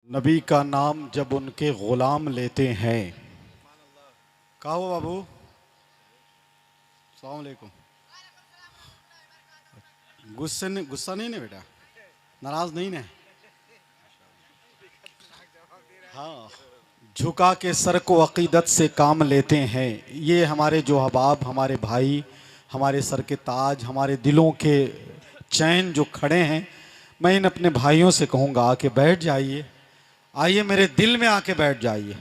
नबी का नाम जब उनके ग़ुलाम लेते हैं। कहा हो बाबू, अस्सलाम वालेकुम। गुस्सा नहीं ना बेटा, नाराज नहीं ना? हाँ, झुका के सर को अकीदत से काम लेते हैं। ये हमारे जो अहबाब, हमारे भाई, हमारे सर के ताज, हमारे दिलों के चैन जो खड़े हैं, मैं इन अपने भाइयों से कहूँगा आके बैठ जाइए, आइए मेरे दिल में आके बैठ जाइए।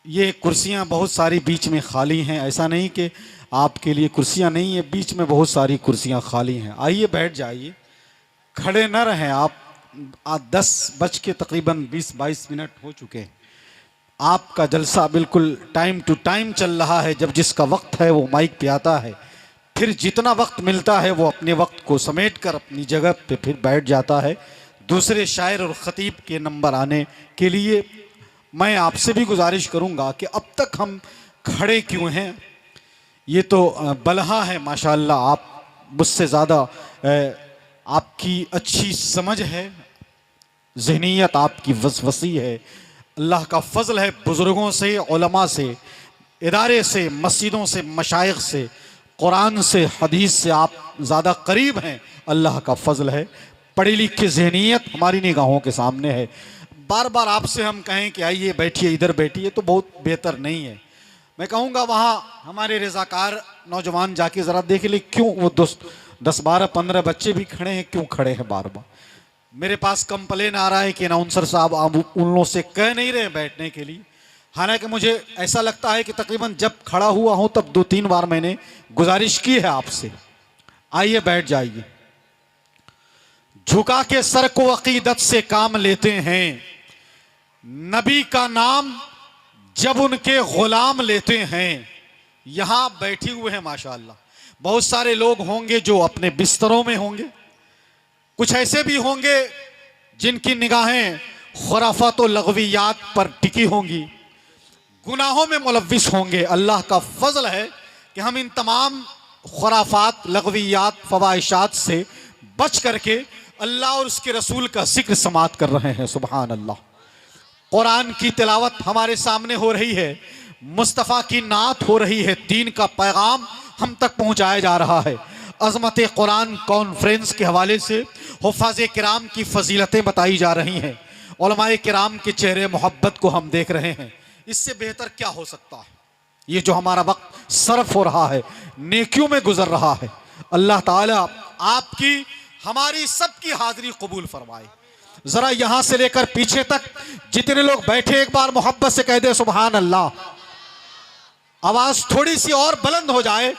ये कुर्सियाँ बहुत सारी बीच में खाली हैं, ऐसा नहीं कि आपके लिए कुर्सियाँ नहीं है, बीच में बहुत सारी कुर्सियाँ खाली हैं। आइए बैठ जाइए, खड़े न रहें आप। 10 बज के तकरीबन 20-22 मिनट हो चुके हैं। आपका जलसा बिल्कुल टाइम टू टाइम चल रहा है। जब जिसका वक्त है वो माइक पे आता है, फिर जितना वक्त मिलता है वो अपने वक्त को समेट कर अपनी जगह पे फिर बैठ जाता है दूसरे शायर और ख़तीब के नंबर आने के लिए। मैं आपसे भी गुजारिश करूंगा कि अब तक हम खड़े क्यों हैं? ये तो बलहा है माशाअल्लाह, आप मुझसे ज़्यादा आपकी अच्छी समझ है, ज़हनीयत आपकी वसी है। अल्लाह का फ़ज़ल है, बुज़ुर्गों से, उलमा से, इदारे से, मस्जिदों से, मशाइख से, कुरान से, हदीस से आप ज़्यादा करीब हैं। अल्लाह का फ़ज़ल है। पढ़ी लिखी ज़हनीयत हमारी निगाहों के सामने है। बार बार आपसे हम कहें कि आइए बैठिए, इधर बैठिए, तो बहुत बेहतर नहीं है। मैं कहूँगा वहाँ हमारे रज़ाकार नौजवान जाके ज़रा देख ले, क्यों वो 10-12-15 बच्चे भी खड़े हैं, क्यों खड़े हैं बार बार? मेरे पास कंप्लेन आ रहा है कि अनाउंसर साहब आप उन लोगों से कह नहीं रहे बैठने के लिए। हालांकि मुझे ऐसा लगता है कि तकरीबन जब खड़ा हुआ हूँ तब 2-3 बार मैंने गुजारिश की है आपसे, आइए बैठ जाइए। झुका के सर को अकीदत से काम लेते हैं। नबी का नाम जब उनके गुलाम लेते हैं। यहां बैठे हुए हैं माशाअल्लाह, बहुत सारे लोग होंगे जो अपने बिस्तरों में होंगे, कुछ ऐसे भी होंगे जिनकी निगाहें खुराफात और लगवियात पर टिकी होंगी, गुनाहों में मुलव्विस होंगे। अल्लाह का फजल है कि हम इन तमाम खुराफात, लगवियात, फवाहिशात से बच करके अल्लाह और उसके रसूल का जिक्र समात कर रहे हैं। सुभान अल्लाह। कुरान की तिलावत हमारे सामने हो रही है, मुस्तफ़ा की नात हो रही है, दीन का पैगाम हम तक पहुंचाया जा रहा है। अज़मत कुरान कॉन्फ्रेंस के हवाले से हुफ़ाज़ किराम की फजीलतें बताई जा रही हैं, उलमाए किराम के चेहरे मोहब्बत को हम देख रहे हैं। इससे बेहतर क्या हो सकता है? ये जो हमारा वक्त सर्फ हो रहा है, नेकियों में गुजर रहा है, अल्लाह ताला आपकी हमारी सबकी हाजिरी कबूल फरमाए। जरा यहां से लेकर पीछे तक जितने लोग बैठे, एक बार मोहब्बत से कह दे सुभान अल्लाह। आवाज थोड़ी सी और बुलंद हो जाए,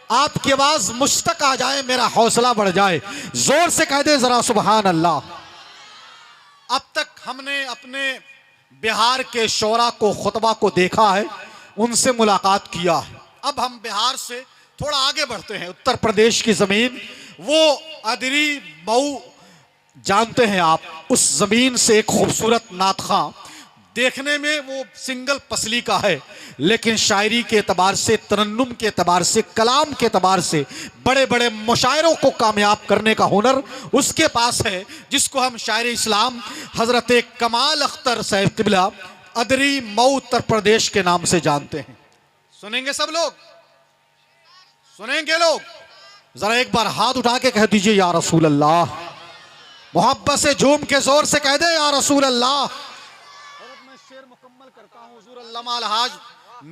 आपकी आवाज मुझ तक आ जाए, मेरा हौसला बढ़ जाए। जोर से कह दे जरा सुभान अल्लाह। अब तक हमने अपने बिहार के शोरा को, खुतबा को देखा है, उनसे मुलाकात किया है। अब हम बिहार से थोड़ा आगे बढ़ते हैं, उत्तर प्रदेश की जमीन, वो अदरी मऊ जानते हैं आप, उस जमीन से एक खूबसूरत नातखा, देखने में वो सिंगल पसली का है, लेकिन शायरी के एतबार से, तरन्नुम के एतबार से, कलाम के एतबार से बड़े बड़े मुशायरों को कामयाब करने का हुनर उसके पास है, जिसको हम शायर इस्लाम हजरत कमाल अख्तर साहब क़िबला अदरी मऊ उत्तर प्रदेश के नाम से जानते हैं। सुनेंगे सब लोग? सुनेंगे लोग? जरा एक बार हाथ उठा के कह दीजिए या रसूल अल्लाह। मोहब्बत से झूम के जोर से कह दे या रसूल अल्लाह। और अब मैं शेर मुकम्मल करता हूं। हुजूर अल्लामा अलहाज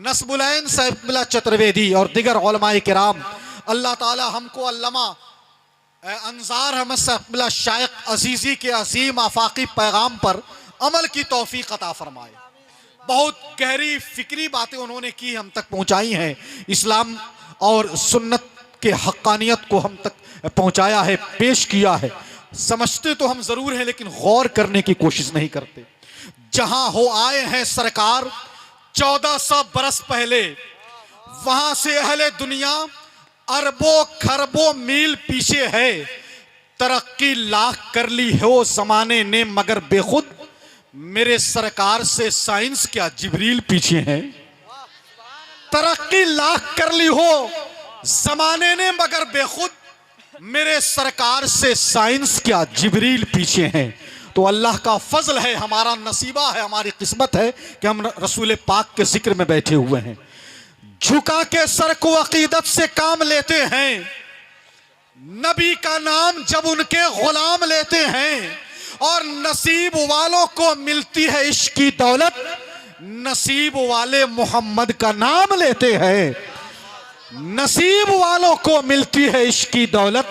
नस्बुलैन साहिब क़िबला चतुर्वेदी और दिगर उलमाए किराम, अल्लाह ताला हमको अल्लामा अंजार अहमद साहिब क़िबला शाइख अजीज़ी के अजीम आफाकी पैगाम पर अमल की तौफीक अता फरमाए। बहुत गहरी फिक्री बातें उन्होंने की, हम तक पहुंचाई हैं। इस्लाम और सुन्नत के हक्कानियत को हम तक पहुंचाया है, पेश किया है। समझते तो हम जरूर हैं, लेकिन गौर करने की कोशिश नहीं करते। जहां हो आए हैं सरकार 1400 बरस पहले, वहां से अहले दुनिया अरबों खरबों मील पीछे है। तरक्की लाख कर ली हो जमाने ने मगर बेखुद, मेरे सरकार से साइंस क्या जिब्रील पीछे है। तरक्की लाख कर ली हो जमाने ने मगर बेखुद, मेरे सरकार से साइंस क्या जिब्रील पीछे हैं। तो अल्लाह का फजल है, हमारा नसीबा है, हमारी किस्मत है कि हम रसूल पाक के जिक्र में बैठे हुए हैं। झुका के सर को अकीदत से काम लेते हैं, नबी का नाम जब उनके गुलाम लेते हैं, और नसीब वालों को मिलती है इश्क की दौलत, नसीब वाले मोहम्मद का नाम लेते हैं। नसीब वालों को मिलती है इश्क की दौलत,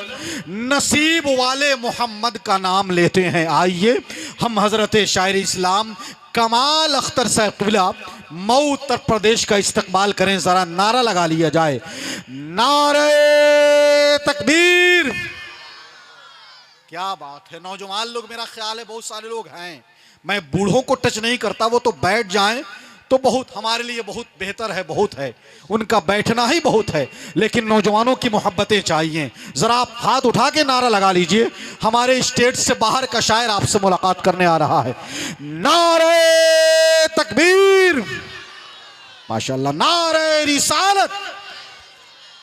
नसीब वाले मोहम्मद का नाम लेते हैं। आइए हम हजरत शायर इस्लाम कमाल अख्तर साहब क़िबला मऊ उत्तर प्रदेश का इस्तकबाल करें, जरा नारा लगा लिया जाए, नारे तकबीर। क्या बात है, नौजवान लोग, मेरा ख्याल है बहुत सारे लोग हैं, मैं बूढ़ों को टच नहीं करता, वो तो बैठ जाएं तो बहुत हमारे लिए बहुत बेहतर है, बहुत है, उनका बैठना ही बहुत है, लेकिन नौजवानों की मोहब्बतें चाहिए। जरा आप हाथ उठा के नारा लगा लीजिए, हमारे स्टेट से बाहर का शायर आपसे मुलाकात करने आ रहा है। नारे तकबीर, माशाल्लाह, नारे रिसालत,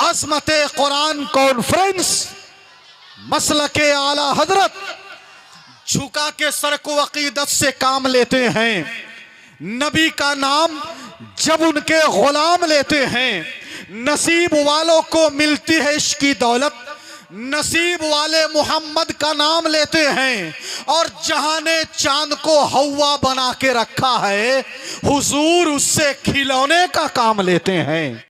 अज़मते कुरान कॉन्फ्रेंस, मसलके आला हजरत, झुका के सर को अकीदत से काम लेते हैं, नबी का नाम जब उनके गुलाम लेते हैं, नसीब वालों को मिलती है इश्क की दौलत, नसीब वाले मोहम्मद का नाम लेते हैं, और जहां ने चांद को हवा बना के रखा है, हुजूर उससे खिलौने का काम लेते हैं।